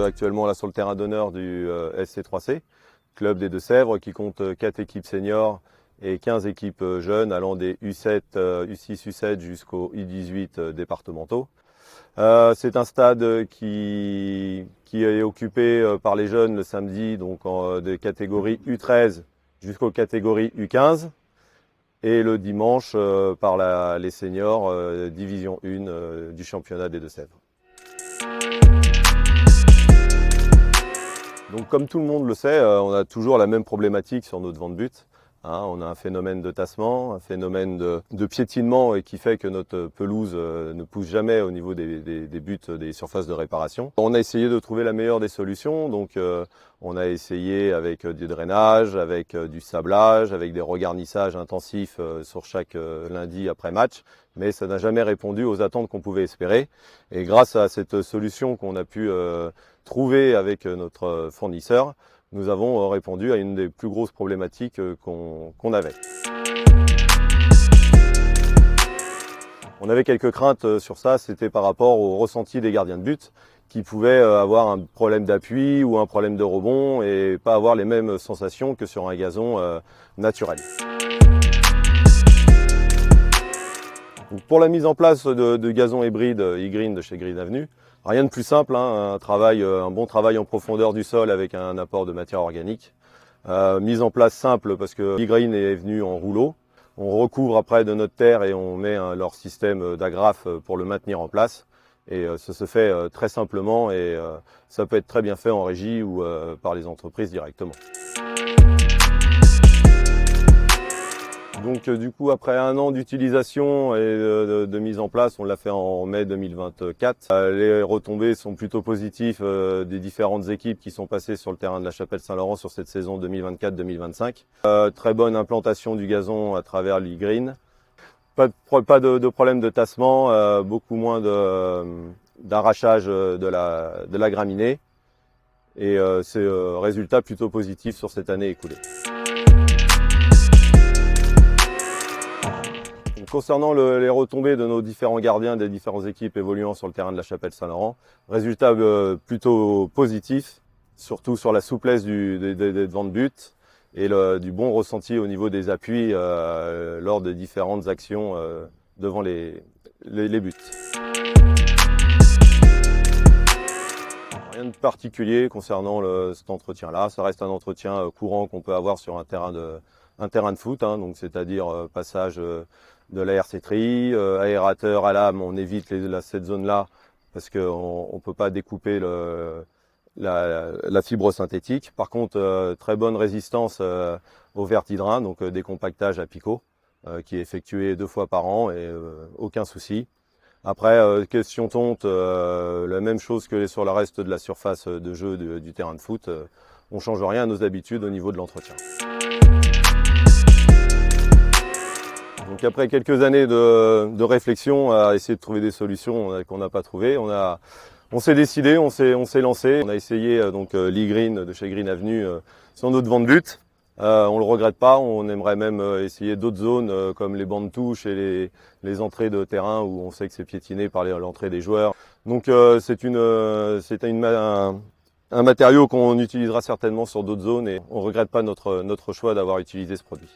actuellement là sur le terrain d'honneur du SC3C, club des Deux-Sèvres, qui compte 4 équipes seniors et 15 équipes jeunes allant des U7, U6, U7 jusqu'aux U18 départementaux. C'est un stade qui est occupé par les jeunes le samedi, donc des catégories U13 jusqu'aux catégories U15, et le dimanche par les seniors division 1 du championnat des Deux-Sèvres. Donc comme tout le monde le sait, on a toujours la même problématique sur nos devants de but. On a un phénomène de tassement, un phénomène de piétinement qui fait que notre pelouse ne pousse jamais au niveau des buts des surfaces de réparation. On a essayé de trouver la meilleure des solutions, donc on a essayé avec du drainage, avec du sablage, avec des regarnissages intensifs sur chaque lundi après match, mais ça n'a jamais répondu aux attentes qu'on pouvait espérer. Et grâce à cette solution qu'on a pu trouver avec notre fournisseur, nous avons répondu à une des plus grosses problématiques qu'on avait. On avait quelques craintes sur ça, c'était par rapport au ressenti des gardiens de but qui pouvaient avoir un problème d'appui ou un problème de rebond et pas avoir les mêmes sensations que sur un gazon naturel. Donc pour la mise en place de gazon hybride e-green de chez Green Avenue, rien de plus simple, un bon travail en profondeur du sol avec un apport de matière organique. Mise en place simple parce que e-green est venu en rouleau. On recouvre après de notre terre et on met leur système d'agrafe pour le maintenir en place. Et ça se fait très simplement et ça peut être très bien fait en régie ou par les entreprises directement. Donc du coup, après un an d'utilisation et de mise en place, on l'a fait en mai 2024. Les retombées sont plutôt positives des différentes équipes qui sont passées sur le terrain de la Chapelle-Saint-Laurent sur cette saison 2024-2025. Très bonne implantation du gazon à travers l'e-green. Pas de problème de tassement, beaucoup moins d'arrachage de la graminée. Et c'est résultat plutôt positif sur cette année écoulée. Concernant les retombées de nos différents gardiens des différentes équipes évoluant sur le terrain de la Chapelle-Saint-Laurent, résultat plutôt positif, surtout sur la souplesse des devants de but et du bon ressenti au niveau des appuis lors des différentes actions devant les buts. Rien de particulier concernant cet entretien-là, ça reste un entretien courant qu'on peut avoir sur un terrain de foot, donc c'est-à-dire passage de la RC-tri, aérateur à lame, on évite cette zone-là parce qu'on ne peut pas découper la fibre synthétique. Par contre, très bonne résistance au vertidrain, donc décompactage à picot, qui est effectué 2 fois par an et aucun souci. Après, question tonte, la même chose que sur le reste de la surface de jeu du terrain de foot, on ne change rien à nos habitudes au niveau de l'entretien. Donc après quelques années de réflexion à essayer de trouver des solutions qu'on n'a pas trouvées, on s'est décidé, on s'est lancé. On a essayé l'e-green de chez Green Avenue sur notre devant de but. On le regrette pas, on aimerait même essayer d'autres zones comme les bancs de touche et les entrées de terrain où on sait que c'est piétiné par l'entrée des joueurs. Donc c'est un matériau qu'on utilisera certainement sur d'autres zones et on regrette pas notre choix d'avoir utilisé ce produit.